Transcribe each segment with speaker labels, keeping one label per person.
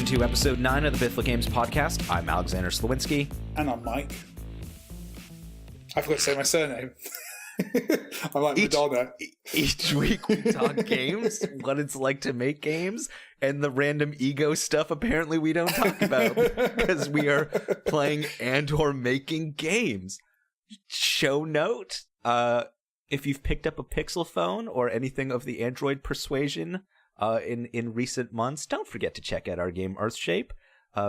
Speaker 1: to episode 9 of the Bithell Games Podcast. I'm Alexander Slawinski.
Speaker 2: And I'm Mike. I forgot to say my surname. I'm like Madonna.
Speaker 1: Each week we talk games, what it's like to make games, and the random ego stuff apparently we don't talk about because we are playing and or making games. Show note, if you've picked up a Pixel phone or anything of the Android persuasion in recent months, don't forget to check out our game Earthshape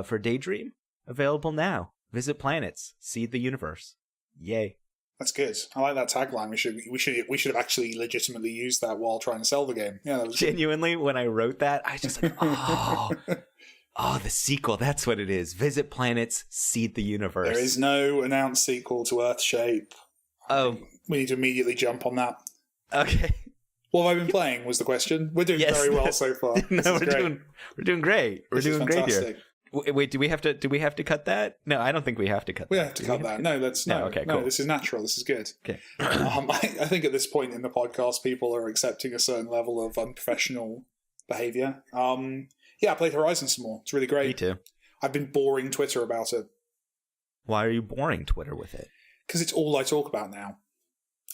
Speaker 1: for Daydream. Available now. Visit planets, seed the universe. Yay.
Speaker 2: That's good. I like that tagline. We should have actually legitimately used that while trying to sell the game. Yeah, that was
Speaker 1: genuinely good. When I wrote that, I was just like, the sequel. That's what it is. Visit planets, seed the universe.
Speaker 2: There is no announced sequel to Earthshape. We need to immediately jump on that.
Speaker 1: Okay.
Speaker 2: What have I been playing? Was the question. We're doing very well so far.
Speaker 1: No, we're doing great. We're doing great here. Wait, do we have to cut that? No, I don't think we have to cut that.
Speaker 2: We have to cut that. No,
Speaker 1: okay, cool.
Speaker 2: No, this is natural. This is good.
Speaker 1: Okay.
Speaker 2: I think at this point in the podcast, people are accepting a certain level of unprofessional behavior. I played Horizon some more. It's really great.
Speaker 1: Me too.
Speaker 2: I've been boring Twitter about it.
Speaker 1: Why are you boring Twitter with it? Because
Speaker 2: it's all I talk about now.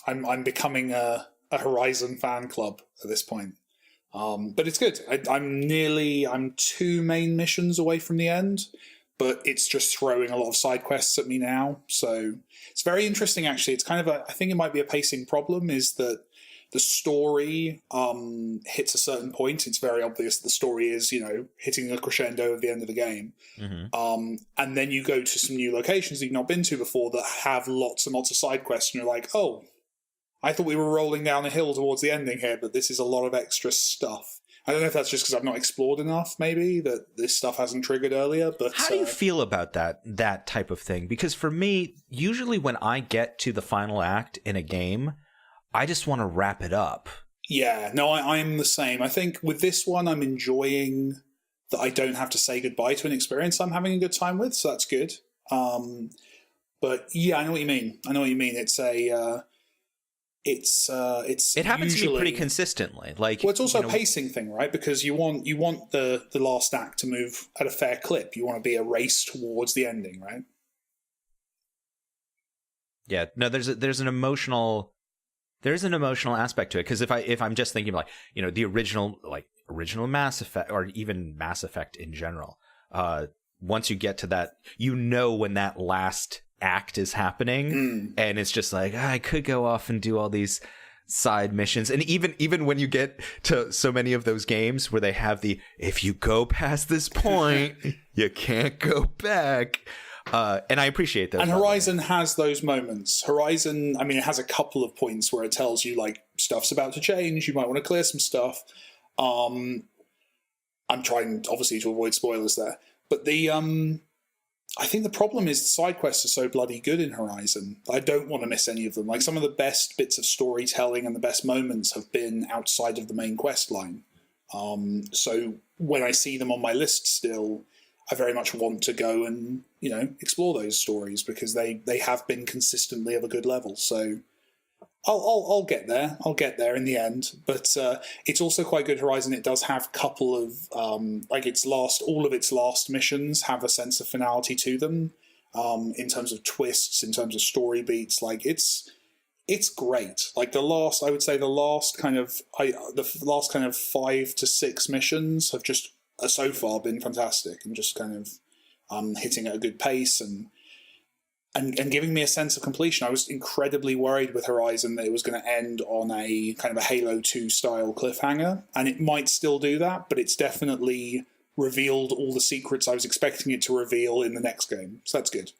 Speaker 2: I'm becoming a Horizon fan club at this point. But it's good. I'm 2 main missions away from the end, but it's just throwing a lot of side quests at me now. So it's very interesting, actually. It's kind of I think it might be a pacing problem, is that the story hits a certain point. It's very obvious the story is, hitting a crescendo at the end of the game. Mm-hmm. And then you go to some new locations that you've not been to before that have lots and lots of side quests, and you're like, oh, I thought we were rolling down a hill towards the ending here, but this is a lot of extra stuff. I don't know if that's just because I've not explored enough, maybe, that this stuff hasn't triggered earlier. But
Speaker 1: how do you feel about that type of thing? Because for me, usually when I get to the final act in a game, I just want to wrap it up.
Speaker 2: Yeah, no, I'm the same. I think with this one, I'm enjoying that I don't have to say goodbye to an experience I'm having a good time with, so that's good. But yeah, I know what you mean. It's it
Speaker 1: happens to me pretty consistently.
Speaker 2: It's also a pacing thing, right? Because you want the last act to move at a fair clip. You want to be a race towards the ending, right?
Speaker 1: Yeah, no, there's an emotional aspect to it, because if I'm just thinking like, the original Mass Effect, or even Mass Effect in general, once you get to that, when that last act is happening, and it's just like, I could go off and do all these side missions. And even when you get to so many of those games where they have if you go past this point you can't go back, and I appreciate those.
Speaker 2: And Horizon has those moments. Horizon, it has a couple of points where it tells you stuff's about to change, you might want to clear some stuff. I'm trying obviously to avoid spoilers there, but I think the problem is the side quests are so bloody good in Horizon. I don't want to miss any of them. Some of the best bits of storytelling and the best moments have been outside of the main quest line. So when I see them on my list still, I very much want to go and, explore those stories, because they have been consistently of a good level. So I'll get there. I'll get there in the end. But it's also quite good, Horizon. It does have a couple of all of its last missions have a sense of finality to them, in terms of twists, in terms of story beats. It's great. I would say the last kind of 5 to 6 missions have just so far been fantastic, and just kind of hitting at a good pace and giving me a sense of completion. I was incredibly worried with Horizon that it was going to end on a kind of a Halo 2 style cliffhanger, and it might still do that, but it's definitely revealed all the secrets I was expecting it to reveal in the next game, so that's good.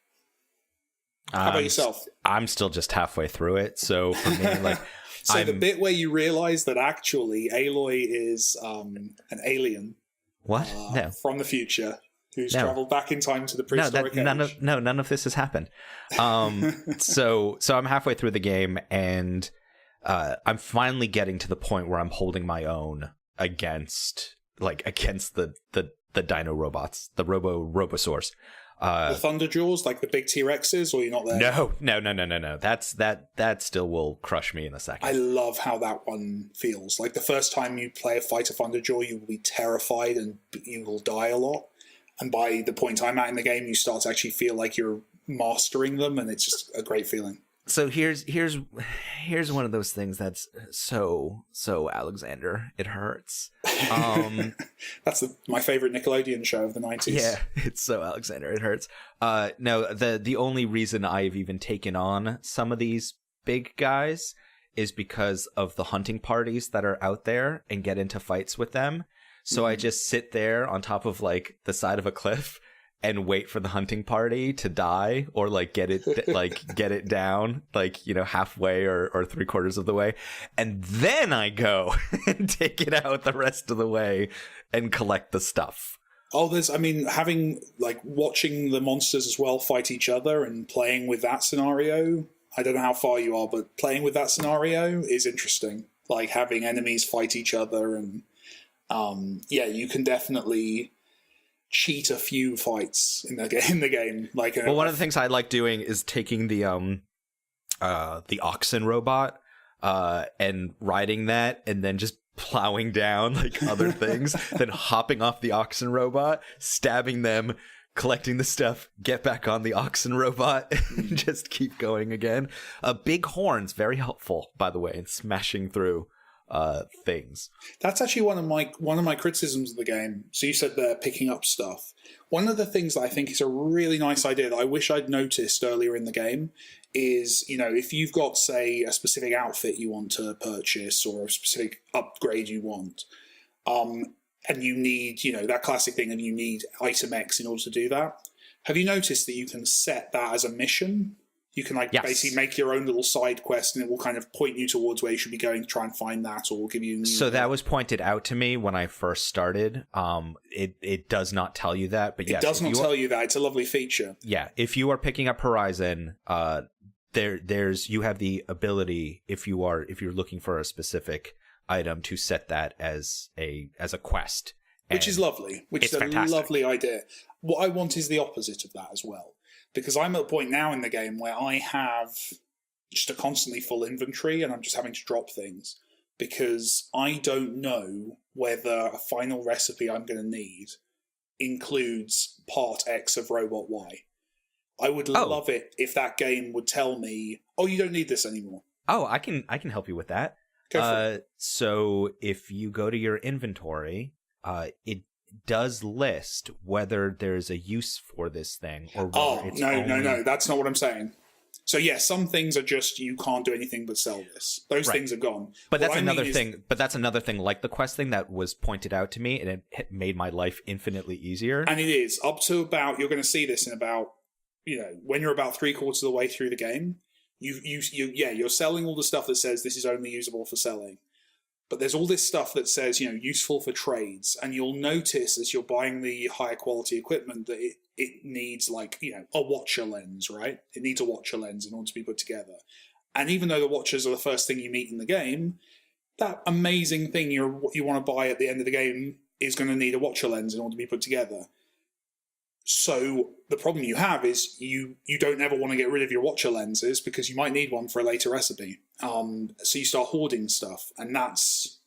Speaker 2: How about yourself?
Speaker 1: I'm still just halfway through it, so for me,
Speaker 2: so the bit where you realise that actually Aloy is an alien.
Speaker 1: What? No.
Speaker 2: From the future, who's traveled back in time to the prehistoric age.
Speaker 1: None of this has happened. So I'm halfway through the game, and I'm finally getting to the point where I'm holding my own against the dino robots, the robosaurs.
Speaker 2: The Thunderjaws, like the big T-Rexes, or you're not there?
Speaker 1: No. That still will crush me in a second.
Speaker 2: I love how that one feels. Like the first time you play a fight a Thunderjaw, you will be terrified and you will die a lot. And by the point I'm at in the game, you start to actually feel like you're mastering them, and it's just a great feeling.
Speaker 1: So here's one of those things that's so Alexander. It hurts.
Speaker 2: That's my favorite Nickelodeon show of the 90s.
Speaker 1: Yeah, it's so Alexander. It hurts. No, the only reason I've even taken on some of these big guys is because of the hunting parties that are out there and get into fights with them. So I just sit there on top of like the side of a cliff and wait for the hunting party to die, or like get it down, like, you know, halfway or 3/4 of the way. And then I go and take it out the rest of the way and collect the stuff.
Speaker 2: Oh, having like watching the monsters as well fight each other and playing with that scenario. I don't know how far you are, but playing with that scenario is interesting. Like having enemies fight each other, and you can definitely cheat a few fights in the game. Like,
Speaker 1: well, one of the things I like doing is taking the oxen robot and riding that, and then just plowing down like other things, then hopping off the oxen robot, stabbing them, collecting the stuff, get back on the oxen robot, and just keep going again. Big horns, very helpful, by the way, in smashing through things.
Speaker 2: That's actually one of my criticisms of the game. So you said they're picking up stuff. One of the things that I think is a really nice idea that I wish I'd noticed earlier in the game is, you know, if you've got, say, a specific outfit you want to purchase or a specific upgrade you want, and you need, you know, that classic thing of you need item X in order to do that. Have you noticed that you can set that as a mission? You can basically make your own little side quest, and it will kind of point you towards where you should be going to try and find that, or will give you.
Speaker 1: So that was pointed out to me when I first started. It does not tell you that, but yes,
Speaker 2: it does not tell you that. It's a lovely feature.
Speaker 1: Yeah, if you are picking up Horizon, there's you have the ability if you're looking for a specific item to set that as a quest,
Speaker 2: which is lovely. Which is a lovely idea. What I want is the opposite of that as well. Because I'm at a point now in the game where I have just a constantly full inventory, and I'm just having to drop things because I don't know whether a final recipe I'm going to need includes part X of Robot Y. I would love it if that game would tell me, oh, you don't need this anymore.
Speaker 1: Oh, I can help you with that.
Speaker 2: Go for it.
Speaker 1: So if you go to your inventory, it does list whether there's a use for this thing or whether it's
Speaker 2: no, that's not what I'm saying. So yes, some things are just you can't do anything but sell this. Those things are gone.
Speaker 1: But that's another thing. But that's another thing, like the quest thing that was pointed out to me, and it made my life infinitely easier.
Speaker 2: And it is up to about, you're going to see this in about, you know, when you're about 3/4 of the way through the game, you're selling all the stuff that says this is only usable for selling. But there's all this stuff that says, you know, useful for trades. And you'll notice as you're buying the higher quality equipment that it needs, like, you know, a watcher lens, right? It needs a watcher lens in order to be put together. And even though the watchers are the first thing you meet in the game, that amazing thing you want to buy at the end of the game is going to need a watcher lens in order to be put together. So the problem you have is you don't ever want to get rid of your watcher lenses because you might need one for a later recipe. So you start hoarding stuff, and that's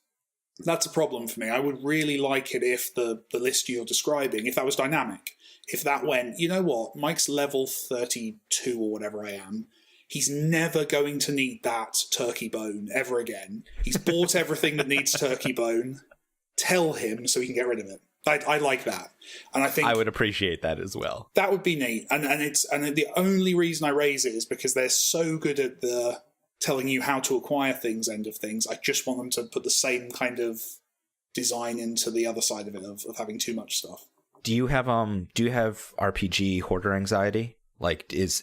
Speaker 2: a problem for me. I would really like it if the list you're describing, if that was dynamic, if that went, you know what, Mike's level 32 or whatever I am, he's never going to need that turkey bone ever again. He's bought everything that needs turkey bone. Tell him so he can get rid of it. I like that, and I think
Speaker 1: I would appreciate that as well.
Speaker 2: That would be neat, and the only reason I raise it is because they're so good at the telling you how to acquire things end of things. I just want them to put the same kind of design into the other side of it of having too much stuff.
Speaker 1: Do you have RPG hoarder anxiety? Like is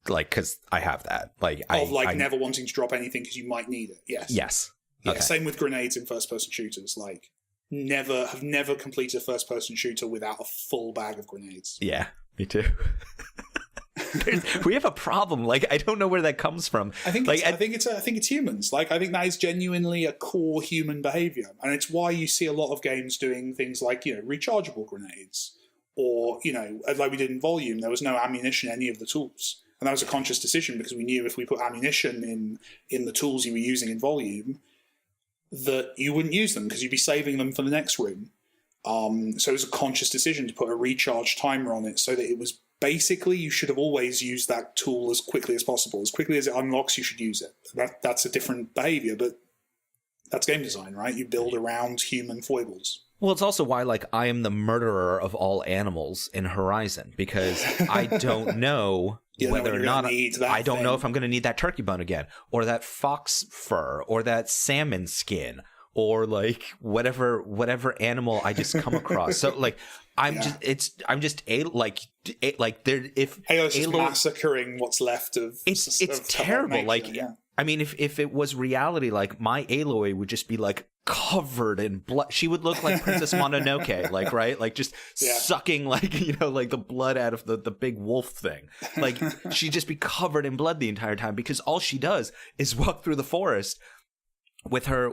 Speaker 1: like, because I have that. Like I
Speaker 2: never wanting to drop anything because you might need it. Yes. Yeah. Okay. Same with grenades in first person shooters. Like. Have never completed a first-person shooter without a full bag of grenades.
Speaker 1: Yeah, me too. We have a problem. Like, I don't know where that comes from.
Speaker 2: I think it's humans. Like, I think that is genuinely a core human behavior, and it's why you see a lot of games doing things like, you know, rechargeable grenades, or, you know, like we did in Volume, there was no ammunition in any of the tools, and that was a conscious decision because we knew if we put ammunition in the tools you were using in Volume, that you wouldn't use them because you'd be saving them for the next room. So it was a conscious decision to put a recharge timer on it so that it was basically, you should have always used that tool as quickly as possible. As quickly as it unlocks, you should use it. That's a different behavior, but that's game design, right? You build around human foibles.
Speaker 1: Well, it's also why, like, I am the murderer of all animals in Horizon, because I don't know whether or not I don't know if I'm going to need that turkey bone again, or that fox fur, or that salmon skin, or like whatever animal I just come across. So like I'm just
Speaker 2: Aloy's massacring what's left of
Speaker 1: it's terrible. Nature, like I mean, if it was reality, like my Aloy would just be like covered in blood. She would look like Princess Mononoke, like, right? Like just sucking like, you know, like the blood out of the big wolf thing. Like she'd just be covered in blood the entire time because all she does is walk through the forest with her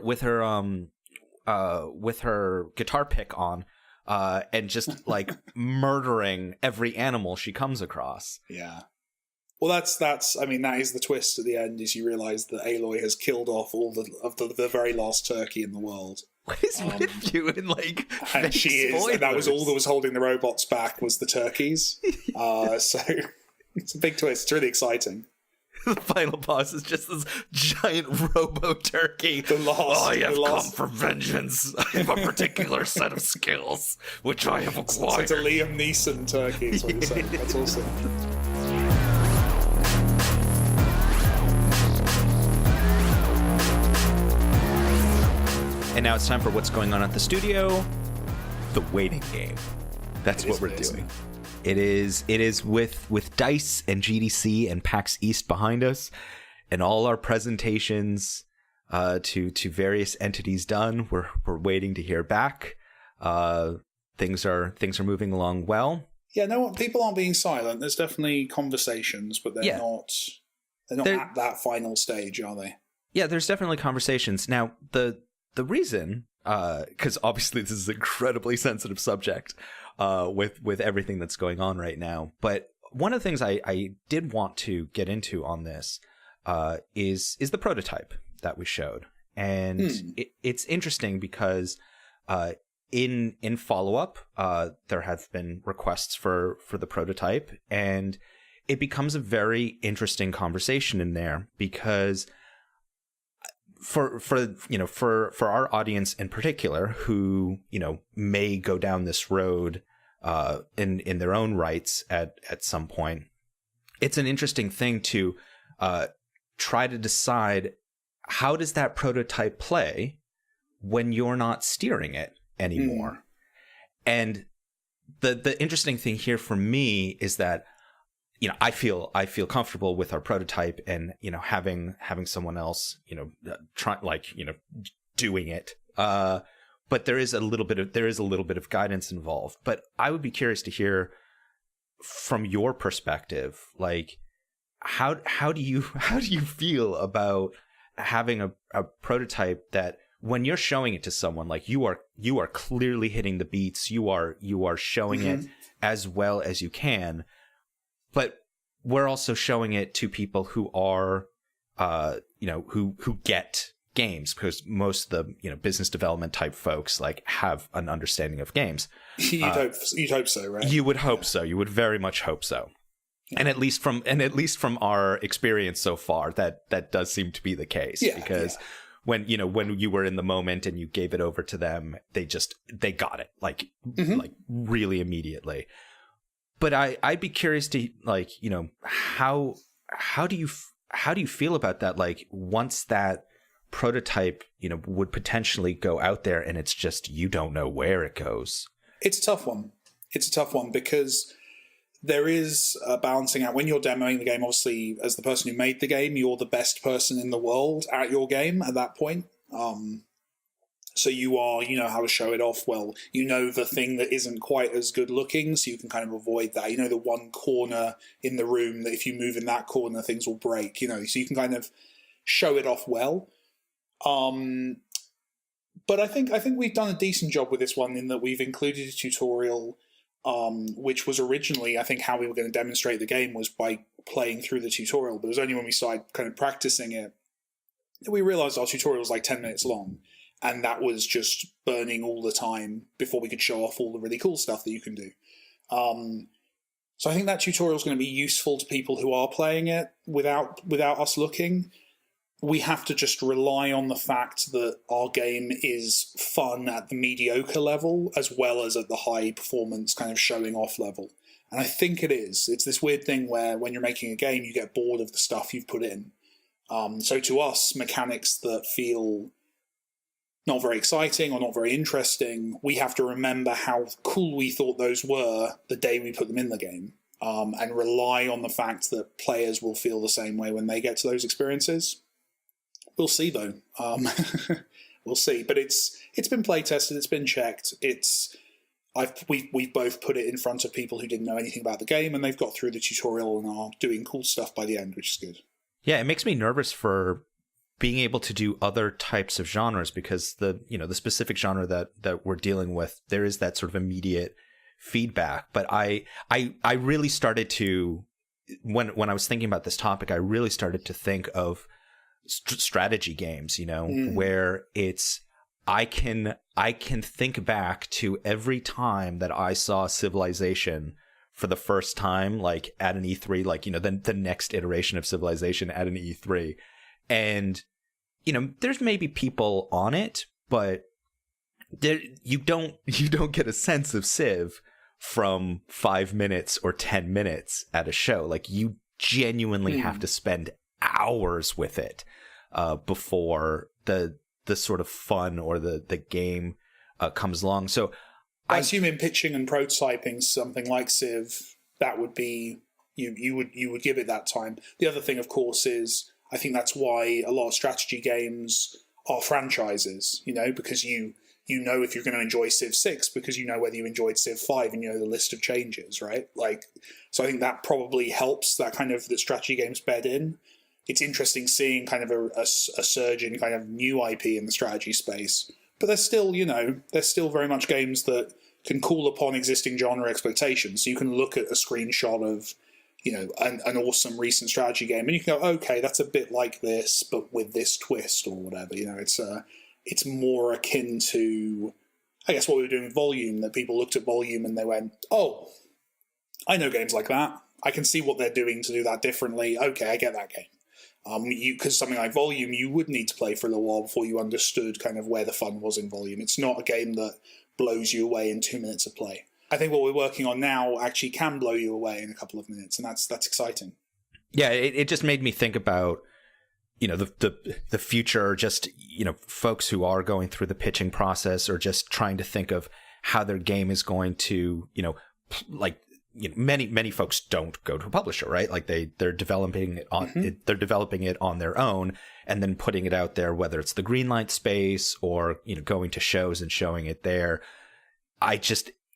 Speaker 1: guitar pick on, and just like murdering every animal she comes across.
Speaker 2: Yeah. Well, that's. I mean, that is the twist at the end. Is you realise that Aloy has killed off all the very last turkey in the world.
Speaker 1: What is with you? And like,
Speaker 2: and she is. And that was all that was holding the robots back was the turkeys. So it's a big twist. It's really exciting.
Speaker 1: The final boss is just this giant robo turkey. I have come for vengeance. I have a particular set of skills which I have acquired.
Speaker 2: It's a Liam Neeson turkey, is what you're saying. That's awesome.
Speaker 1: And now it's time for what's going on at the studio. The waiting game. That's what we're doing. It is with DICE and GDC and PAX East behind us, and all our presentations to various entities done. We're waiting to hear back. Things are moving along well.
Speaker 2: Yeah, no, people aren't being silent. There's definitely conversations, but they're not at that final stage, are they?
Speaker 1: Yeah, there's definitely conversations. Now the reason, because obviously this is an incredibly sensitive subject. With everything that's going on right now. But one of the things I did want to get into on this is the prototype that we showed. And it's interesting because in follow-up, there have been requests for the prototype, and it becomes a very interesting conversation in there because for our audience in particular, who, you know, may go down this road in their own rights at some point, it's an interesting thing to try to decide, how does that prototype play when you're not steering it anymore? And the interesting thing here for me is that, you know, I feel comfortable with our prototype, and, you know, having someone else, you know, doing it. But there is a little bit of guidance involved. But I would be curious to hear from your perspective, like, how do you feel about having a prototype that when you're showing it to someone, like, you are clearly hitting the beats, you are showing it as well as you can, but we're also showing it to people who are, who get games, because most of the, you know, business development type folks, like, have an understanding of games.
Speaker 2: You'd hope so, right?
Speaker 1: You would hope so. You would very much hope so. Yeah. And at least from our experience so far, that does seem to be the case. Yeah, because when you were in the moment and you gave it over to them, they got it like really immediately. But I'd be curious to, like, you know, how do you feel about that? Like, once that prototype, you know, would potentially go out there and it's just, you don't know where it goes.
Speaker 2: It's a tough one. Because there is a balancing out. When you're demoing the game, obviously, as the person who made the game, you're the best person in the world at your game at that point. So you know how to show it off well. You know the thing that isn't quite as good looking, so you can kind of avoid that. You know the one corner in the room that if you move in that corner, things will break. You know, so you can kind of show it off well. But I think we've done a decent job with this one in that we've included a tutorial, which was originally, I think, how we were going to demonstrate the game was by playing through the tutorial. But it was only when we started kind of practicing it that we realized our tutorial was like 10 minutes long. and that was just burning all the time before we could show off all the really cool stuff that you can do. So I think that tutorial is going to be useful to people who are playing it without us looking. We have to just rely on the fact that our game is fun at the mediocre level as well as at the high performance kind of showing off level. And I think it is. It's this weird thing where when you're making a game, you get bored of the stuff you've put in. So to us, mechanics that feel not very exciting or not very interesting, we have to remember how cool we thought those were the day we put them in the game, and rely on the fact that players will feel the same way when they get to those experiences. We'll see, though. We'll see. But it's been play tested. It's been checked. We've both put it in front of people who didn't know anything about the game, and they've got through the tutorial and are doing cool stuff by the end, which is good.
Speaker 1: Yeah, it makes me nervous for being able to do other types of genres, because the specific genre that we're dealing with, there is that sort of immediate feedback. But I really started to, when I was thinking about this topic, I really started to think of strategy games, where it's, I can think back to every time that I saw Civilization for the first time, like at an E3, like, the next iteration of Civilization at an E3. And, there's maybe people on it, but you don't get a sense of Civ from 5 minutes or 10 minutes at a show. Like, you genuinely have to spend hours with it before the sort of fun or the game comes along. So
Speaker 2: I assume in pitching and prototyping something like Civ, that would be, you would give it that time. The other thing, of course, is I think that's why a lot of strategy games are franchises, because you know if you're going to enjoy Civ 6 because you know whether you enjoyed Civ 5 and you know the list of changes, right? Like, so I think that probably helps that kind of the strategy games bed in. It's interesting seeing kind of a surge in kind of new IP in the strategy space, but there's still, there's still very much games that can call upon existing genre expectations. So you can look at a screenshot of, an awesome recent strategy game, and you can go, okay, that's a bit like this, but with this twist or whatever. It's more akin to, I guess, what we were doing with Volume, that people looked at Volume and they went, oh, I know games like that. I can see what they're doing to do that differently. Okay, I get that game. Because something like Volume, you would need to play for a little while before you understood kind of where the fun was in Volume. It's not a game that blows you away in 2 minutes of play. I think what we're working on now actually can blow you away in a couple of minutes, and that's exciting.
Speaker 1: Yeah, it just made me think about, the future, just, folks who are going through the pitching process or just trying to think of how their game is going to, many folks don't go to a publisher, right? Like they're developing it on they're developing it on their own and then putting it out there, whether it's the greenlight space or going to shows and showing it there.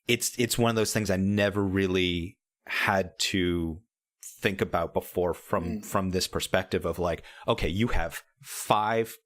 Speaker 1: It's one of those things I never really had to think about before from this perspective of like, okay, you have 5-10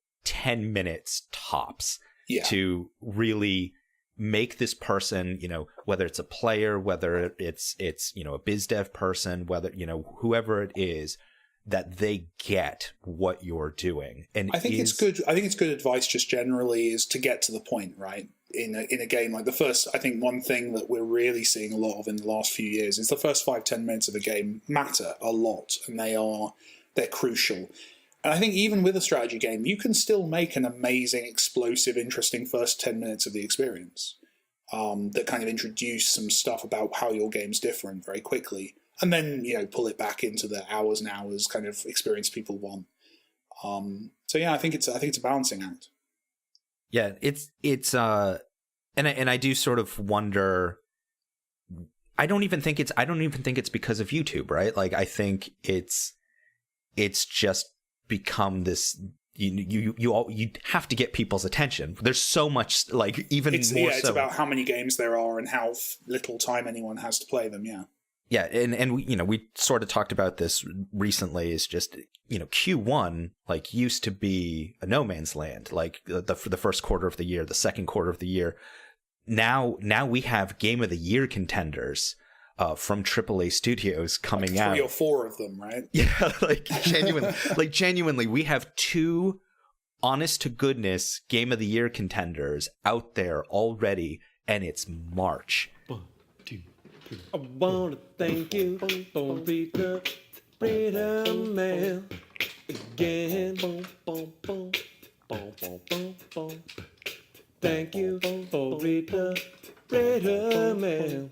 Speaker 1: minutes tops to really make this person, whether it's a player, whether it's a biz dev person, whether whoever it is, that they get what you're doing. And
Speaker 2: I think it's good. I think it's good advice just generally is to get to the point, right? In a game like I think one thing that we're really seeing a lot of in the last few years is the first 5-10 minutes of a game matter a lot, and they're crucial. And I think even with a strategy game, you can still make an amazing, explosive, interesting first 10 minutes of the experience that kind of introduce some stuff about how your game's different very quickly, and then pull it back into the hours and hours kind of experience people want. So yeah, I think it's a balancing act.
Speaker 1: Yeah, and I do sort of wonder. I don't even think it's because of YouTube, right? Like I think it's just become this. You have to get people's attention. There's so much, like even
Speaker 2: it's about how many games there are and how little time anyone has to play them.
Speaker 1: Yeah, and we sort of talked about this recently. Is just Q1 like used to be a no man's land, like for the first quarter of the year, the second quarter of the year. Now we have Game of the Year contenders from AAA studios coming
Speaker 2: like
Speaker 1: out.
Speaker 2: 3 or 4 of them, right?
Speaker 1: Yeah, genuinely, we have 2 honest to goodness Game of the Year contenders out there already, and it's March.
Speaker 3: 1, 2, 3. I want to thank you for reading the Freedom Mail again. Thank you for reading the Freedom Mail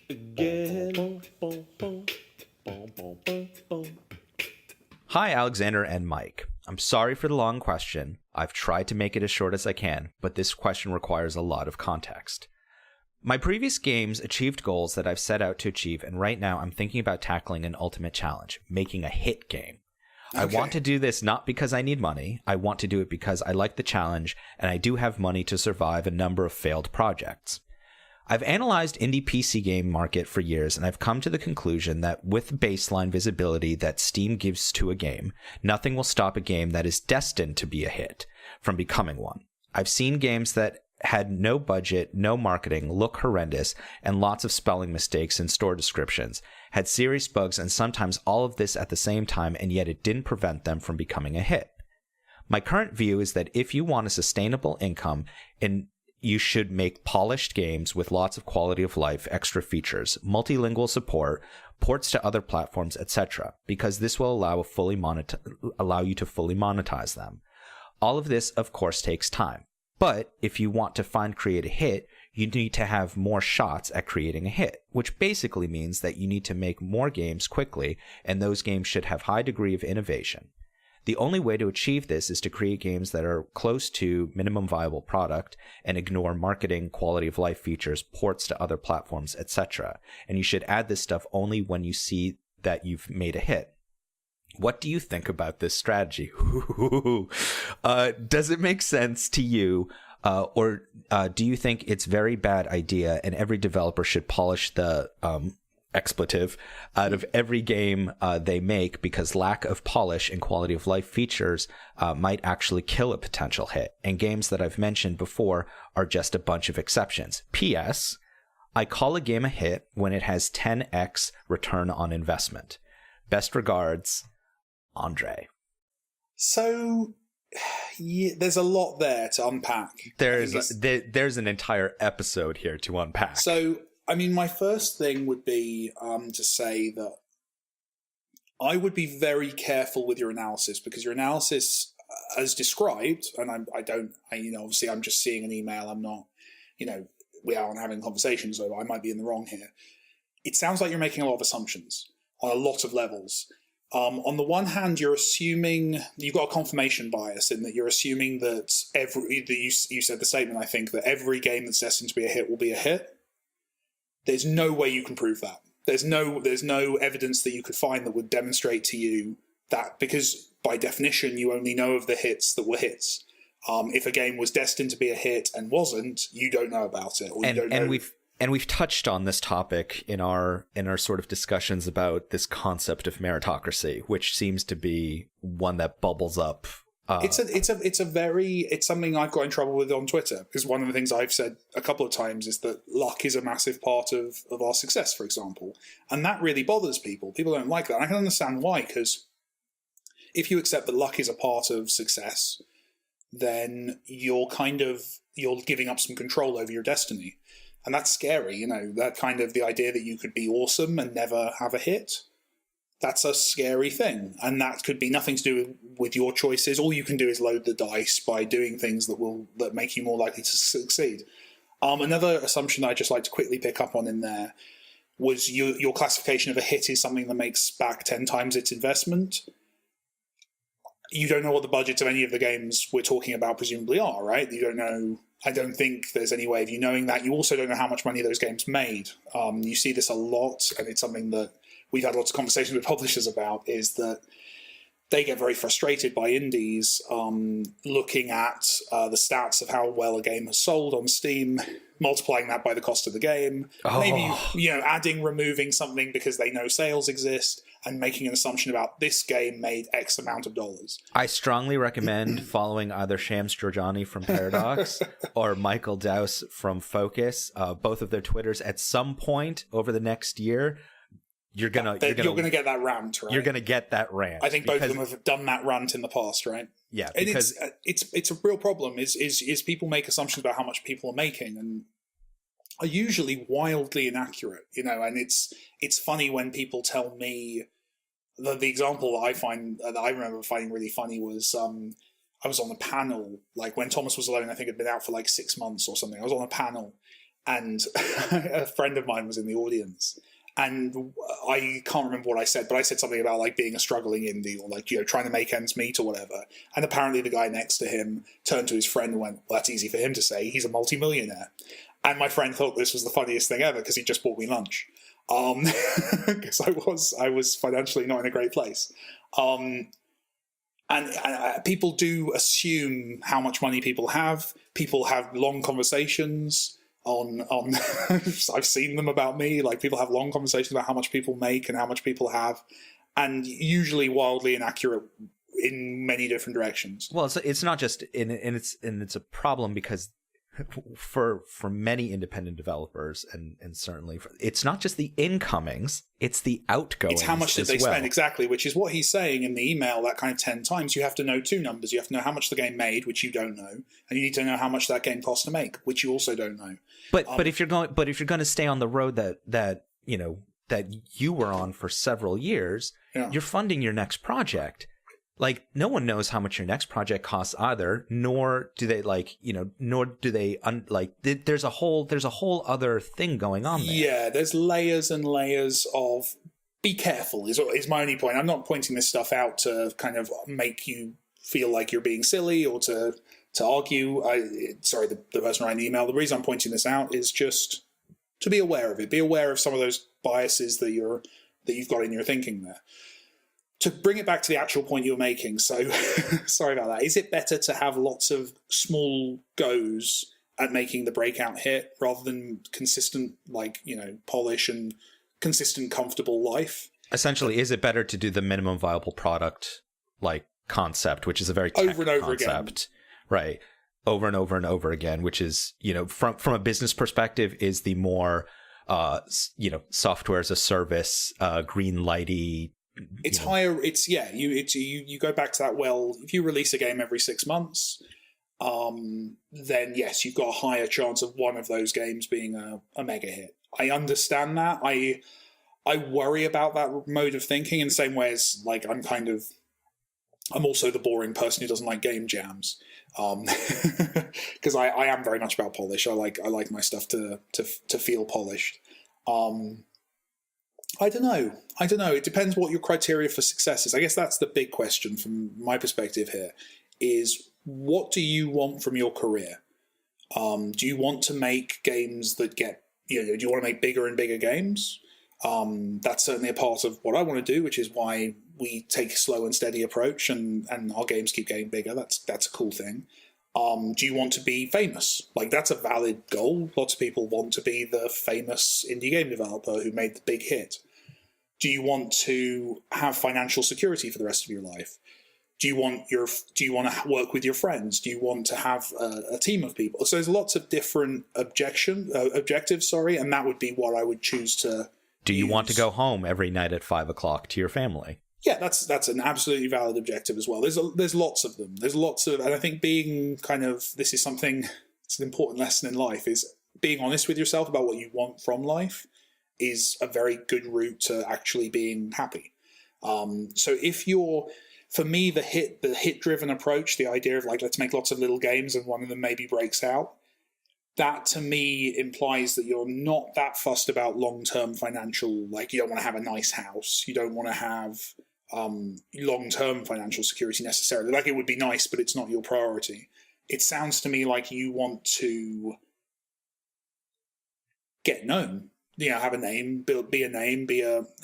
Speaker 3: again.
Speaker 1: Hi, Alexander and Mike. I'm sorry for the long question. I've tried to make it as short as I can, but this question requires a lot of context. My previous games achieved goals that I've set out to achieve, and right now I'm thinking about tackling an ultimate challenge, making a hit game. Okay. I want to do this not because I need money. I want to do it because I like the challenge, and I do have money to survive a number of failed projects. I've analyzed indie PC game market for years, and I've come to the conclusion that with baseline visibility that Steam gives to a game, nothing will stop a game that is destined to be a hit from becoming one. I've seen games that had no budget, no marketing, look horrendous, and lots of spelling mistakes in store descriptions, had serious bugs, and sometimes all of this at the same time, and yet it didn't prevent them from becoming a hit. My current view is that if you want a sustainable income, you should make polished games with lots of quality of life, extra features, multilingual support, ports to other platforms, etc., because this will allow you to fully monetize them. All of this, of course, takes time. But if you want to create a hit, you need to have more shots at creating a hit, which basically means that you need to make more games quickly, and those games should have high degree of innovation. The only way to achieve this is to create games that are close to minimum viable product and ignore marketing, quality of life features, ports to other platforms, etc. And you should add this stuff only when you see that you've made a hit. What do you think about this strategy? Does it make sense to you? Or do you think it's a very bad idea and every developer should polish the expletive out of every game they make because lack of polish and quality of life features might actually kill a potential hit, and games that I've mentioned before are just a bunch of exceptions? P.S. I call a game a hit when it has 10x return on investment. Best regards, Andre.
Speaker 2: So, yeah, there's a lot there to unpack.
Speaker 1: There's an entire episode here to unpack.
Speaker 2: So, I mean, my first thing would be to say that I would be very careful with your analysis, because your analysis, as described, and obviously I'm just seeing an email. I'm not, we aren't having conversations, so I might be in the wrong here. It sounds like you're making a lot of assumptions on a lot of levels. On the one hand, you're assuming you've got a confirmation bias in that you're assuming that you said the statement, I think, that every game that's destined to be a hit will be a hit. There's no way you can prove that. There's no evidence that you could find that would demonstrate to you that, because by definition, you only know of the hits that were hits. If a game was destined to be a hit and wasn't, you don't know about it. Or you don't know.
Speaker 1: We've touched on this topic in our sort of discussions about this concept of meritocracy, which seems to be one that bubbles up.
Speaker 2: It's something I've got in trouble with on Twitter, because one of the things I've said a couple of times is that luck is a massive part of our success, for example. And that really bothers people. People don't like that. And I can understand why, because if you accept that luck is a part of success, then you're giving up some control over your destiny. And that's scary, that kind of the idea that you could be awesome and never have a hit. That's a scary thing. And that could be nothing to do with your choices. All you can do is load the dice by doing things that make you more likely to succeed. Another assumption I'd just like to quickly pick up on in there was your classification of a hit is something that makes back 10 times its investment. You don't know what the budgets of any of the games we're talking about presumably are, right? You don't know. I don't think there's any way of you knowing that. You also don't know how much money those games made. You see this a lot, and it's something that we've had lots of conversations with publishers about, is that they get very frustrated by indies looking at the stats of how well a game has sold on Steam, multiplying that by the cost of the game, maybe adding, removing something because they know sales exist, and making an assumption about this game made X amount of dollars.
Speaker 1: I strongly recommend following either Shams Georgiani from Paradox or Michael Dowse from Focus, both of their Twitters at some point over the next year. you're gonna
Speaker 2: get that rant, right?
Speaker 1: You're gonna get that rant.
Speaker 2: I think both of them have done that rant in the past, right?
Speaker 1: Yeah,
Speaker 2: and
Speaker 1: because
Speaker 2: it's a real problem. Is people make assumptions about how much people are making, and are usually wildly inaccurate, And it's funny when people tell me the example that I remember finding really funny was I was on a panel like when Thomas Was Alone. I think it'd been out for like 6 months or something. I was on a panel, and a friend of mine was in the audience. And I can't remember what I said, but I said something about like being a struggling indie or like, trying to make ends meet or whatever. And apparently the guy next to him turned to his friend and went, well, that's easy for him to say. He's a multimillionaire. And my friend thought this was the funniest thing ever because he just bought me lunch. Because I was financially not in a great place. And people do assume how much money people have. People have long conversations on I've seen them about me. Like people have long conversations about how much people make and how much people have, and usually wildly inaccurate in many different directions.
Speaker 1: Well, it's not just it's a problem because for many independent developers and certainly it's not just the incomings, it's the outgoings. It's
Speaker 2: how much did they spend, exactly, which is what he's saying in the email, that kind of 10 times. You have to know two numbers. You have to know how much the game made, which you don't know, and you need to know how much that game cost to make, which you also don't know.
Speaker 1: But if you're going to stay on the road that you were on for several years, you're funding your next project. Like, no one knows how much your next project costs either, nor do they there's a whole other thing going on there.
Speaker 2: Yeah, there's layers and layers of, be careful is my only point. I'm not pointing this stuff out to kind of make you feel like you're being silly or to argue. The person writing the email, the reason I'm pointing this out is just to be aware of it. Be aware of some of those biases that you've got in your thinking there. To bring it back to the actual point you were making, so sorry about that. Is it better to have lots of small goes at making the breakout hit rather than consistent, polish and consistent, comfortable life?
Speaker 1: Essentially, is it better to do the minimum viable product concept, which is a very tech
Speaker 2: over and over
Speaker 1: concept,
Speaker 2: again,
Speaker 1: right? Over and over and over again, which is from a business perspective is the more software as a service, green lighty.
Speaker 2: It's higher. You go back to that. Well, if you release a game every 6 months, then yes, you've got a higher chance of one of those games being a mega hit. I understand that. I worry about that mode of thinking in the same way as I'm also the boring person who doesn't like game jams, because I am very much about polish. I like my stuff to feel polished. I don't know. It depends what your criteria for success is. I guess that's the big question from my perspective here is, what do you want from your career? Do you want to make games that do you want to make bigger and bigger games? That's certainly a part of what I want to do, which is why we take a slow and steady approach and our games keep getting bigger. That's a cool thing. Do you want to be famous? That's a valid goal. Lots of people want to be the famous indie game developer who made the big hit. Do you want to have financial security for the rest of your life? Do you want to work with your friends? Do you want to have a team of people? So there's lots of different objectives, and that would be what I would choose to.
Speaker 1: Do you want to go home every night at 5:00 to your family?
Speaker 2: Yeah, that's an absolutely valid objective as well. There's lots of them. And I think being this is something, it's an important lesson in life, is being honest with yourself about what you want from life is a very good route to actually being happy. So for me, the hit driven approach, the idea of let's make lots of little games and one of them maybe breaks out, that to me implies that you're not that fussed about long-term financial, you don't want to have a nice house. You don't want to have long-term financial security necessarily. It would be nice, but it's not your priority. It sounds to me like you want to get known, have a name, be a name,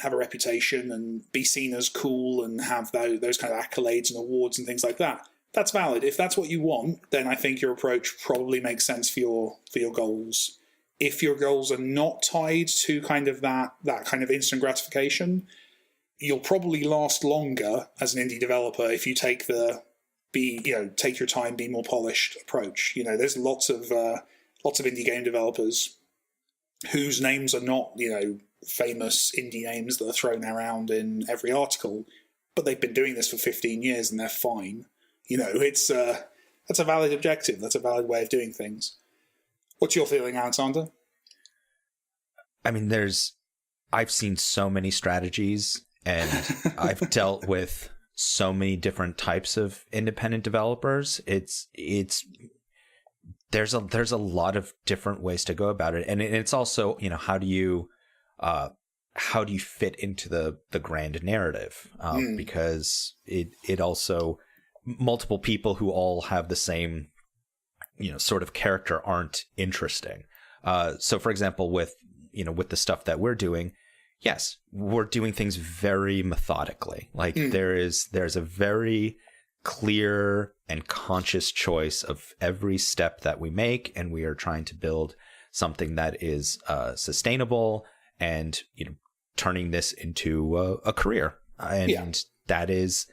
Speaker 2: have a reputation, and be seen as cool, and have those kind of accolades and awards and things like that. That's valid. If that's what you want, then I think your approach probably makes sense for your goals. If your goals are not tied to that kind of instant gratification, you'll probably last longer as an indie developer if you take take your time, be more polished approach. There's lots of indie game developers whose names are not famous indie names that are thrown around in every article, but they've been doing this for 15 years and they're fine. You know, it's that's a valid objective. That's a valid way of doing things. What's your feeling, Alexander?
Speaker 1: I mean, I've seen so many strategies, and I've dealt with so many different types of independent developers. There's a lot of different ways to go about it, and it's also, you know, how do you fit into the grand narrative, because it also, multiple people who all have the same, you know, sort of character aren't interesting. So for example, with the stuff that we're doing, yes, we're doing things very methodically. Like there's a very clear and conscious choice of every step that we make, and we are trying to build something that is sustainable and, you know, turning this into a career. And that is,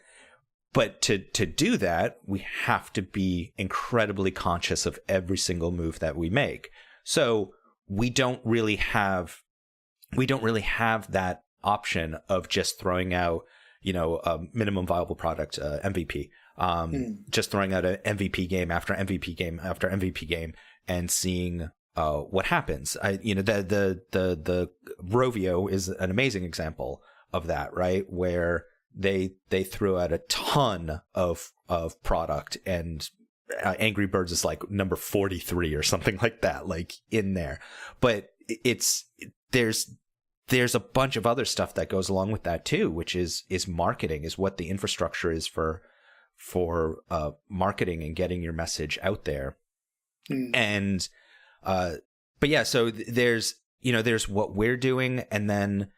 Speaker 1: but to do that, we have to be incredibly conscious of every single move that we make. So we don't really have that option of just throwing out, you know, a minimum viable product, MVP, just throwing out an MVP game after MVP game after MVP game and seeing what happens. The Rovio is an amazing example of that, right? Where they threw out a ton of product, and Angry Birds is like number 43 or something like that, like in there. But there's a bunch of other stuff that goes along with that too, which is marketing, is what the infrastructure is for marketing and getting your message out there. And but yeah, so there's what we're doing, and then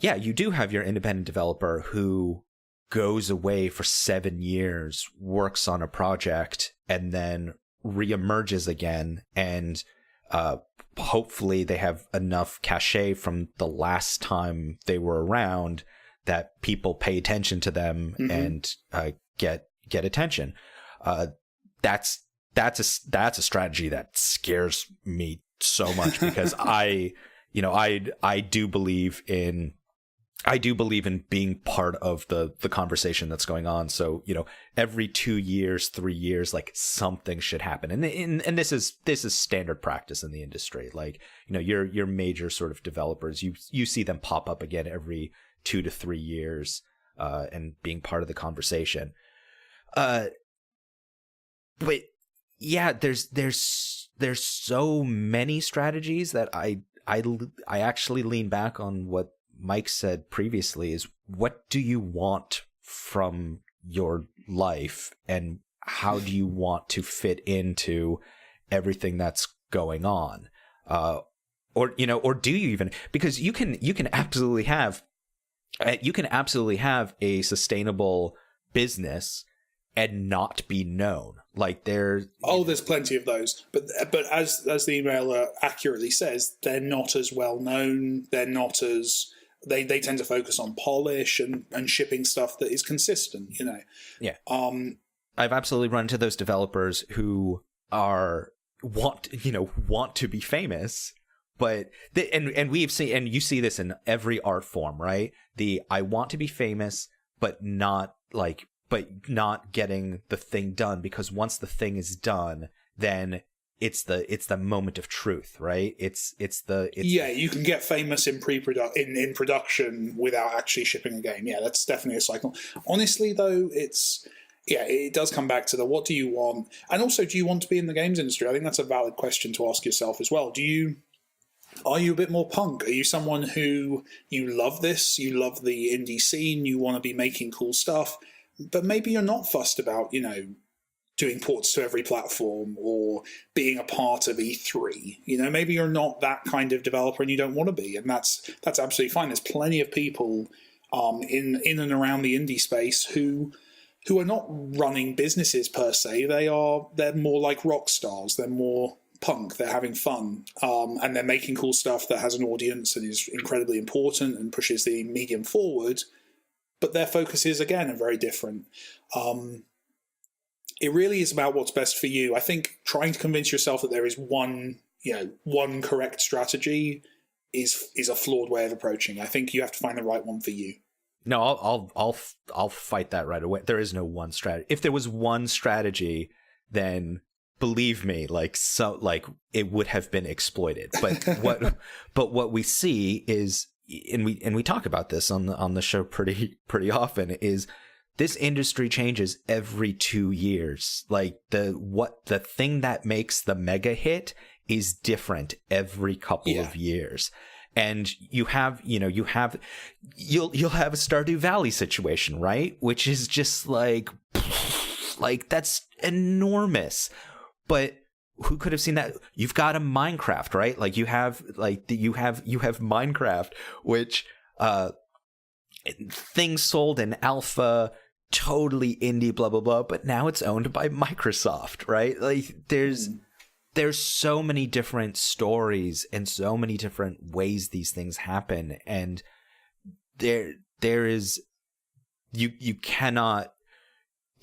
Speaker 1: you do have your independent developer who goes away for 7 years, works on a project, and then reemerges again, and hopefully they have enough cachet from the last time they were around that people pay attention to them and get attention. That's a strategy that scares me so much, because I do believe in being part of the conversation that's going on. So, you know, every 2 years, 3 years, like something should happen. And this is standard practice in the industry. Like, you know, your major sort of developers, you see them pop up again every 2 to 3 years, and being part of the conversation. But yeah, there's so many strategies that I actually lean back on what Mike said previously, is what do you want from your life, and how do you want to fit into everything that's going on? Or do you even, because you can absolutely have a sustainable business and not be known. Like there's plenty of those, but as the emailer accurately says, they're not as well known. They're not as they tend to focus on polish and shipping stuff that is consistent, you know. Yeah. I've absolutely run into those developers who want to be famous, but we've seen, and you see this in every art form, right? I want to be famous, but not getting the thing done, because once the thing is done, then it's the moment of truth, right? You can get famous in production without actually shipping a game. Yeah, that's definitely a cycle. Honestly, though, it does come back to what do you want, and also, do you want to be in the games industry? I think that's a valid question to ask yourself as well. Are you a bit more punk? Are you someone who you love this? You love the indie scene. You want to be making cool stuff, but maybe you're not fussed about, you know, doing ports to every platform or being a part of E3. You know, maybe you're not that kind of developer and you don't want to be, and that's absolutely fine. There's plenty of people in and around the indie space who are not running businesses per se. They're more like rock stars. They're more punk. They're having fun, and they're making cool stuff that has an audience and is incredibly important and pushes the medium forward. But their focuses, again, are very different. It really is about what's best for you. I think trying to convince yourself that there is one correct strategy
Speaker 2: is a flawed way of approaching. I think you have to find the right one for you.
Speaker 1: No, I'll fight that right away. There is no one strategy. If there was one strategy, then believe me, it would have been exploited. But what we see is, and we talk about this on the show pretty often, is this industry changes every 2 years. Like the thing that makes the mega hit is different every couple of years. And you'll have a Stardew Valley situation, right? Which is just like that's enormous. But who could have seen that? You've got a Minecraft, right? Like you have Minecraft, which things sold in alpha, totally indie, blah blah blah. But now it's owned by Microsoft, right? Like there's so many different stories and so many different ways these things happen, and there is you cannot.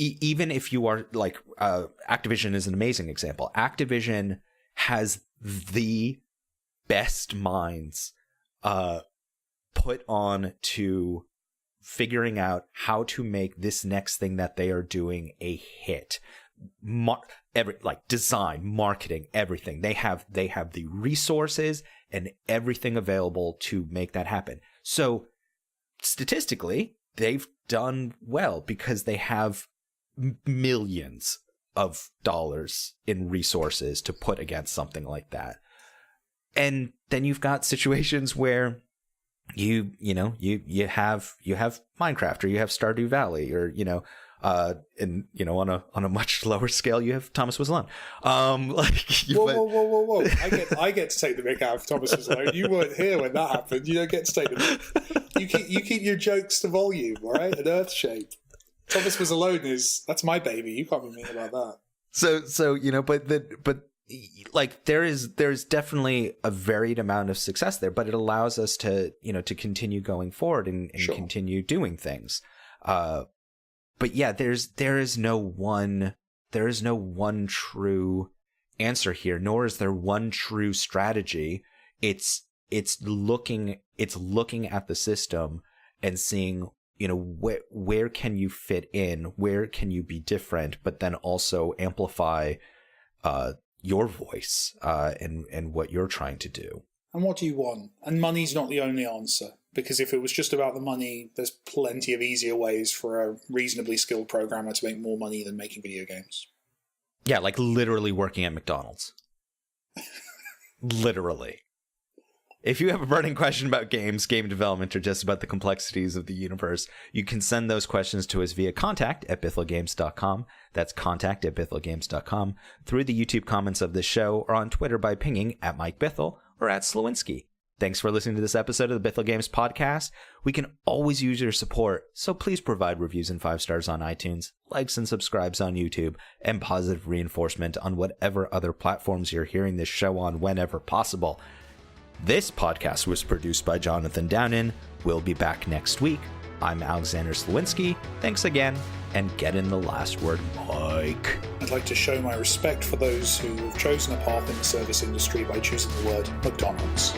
Speaker 1: Even if you are like Activision is an amazing example. Activision has the best minds put on to figuring out how to make this next thing that they are doing a hit. Design, marketing, everything. They have the resources and everything available to make that happen. So statistically, they've done well because they have millions of dollars in resources to put against something like that. And then you've got situations where you have Minecraft, or you have Stardew Valley, or on a much lower scale, you have Thomas Was Alone.
Speaker 2: Whoa! I get to take the mick out of Thomas Was Alone. You weren't here when that happened. You don't get to take the mick. You keep your jokes to volume, all right? An earth shape. Thomas Was Alone that's my baby. You can't be mean about that.
Speaker 1: But there is definitely a varied amount of success there, but it allows us to continue going forward and
Speaker 2: Sure.
Speaker 1: continue doing things. But yeah, there is no one true answer here, nor is there one true strategy. It's looking at the system and seeing, where can you fit in, where can you be different, but then also amplify your voice and what you're trying to do.
Speaker 2: And what do you want? And money's not the only answer. Because if it was just about the money, there's plenty of easier ways for a reasonably skilled programmer to make more money than making video games.
Speaker 1: Yeah, like literally working at McDonald's. Literally. If you have a burning question about games, game development, or just about the complexities of the universe, you can send those questions to us via contact@BithelGames.com. That's contact@BithelGames.com, through the YouTube comments of this show, or on Twitter by pinging @MikeBithell or @Slowinski. Thanks for listening to this episode of the Bithell Games Podcast. We can always use your support, so please provide reviews and 5 stars on iTunes, likes and subscribes on YouTube, and positive reinforcement on whatever other platforms you're hearing this show on whenever possible. This podcast was produced by Jonathan Downen. We'll be back next week. I'm Alexander Slowinski. Thanks again, and get in the last word, Mike.
Speaker 2: I'd like to show my respect for those who have chosen a path in the service industry by choosing the word McDonald's.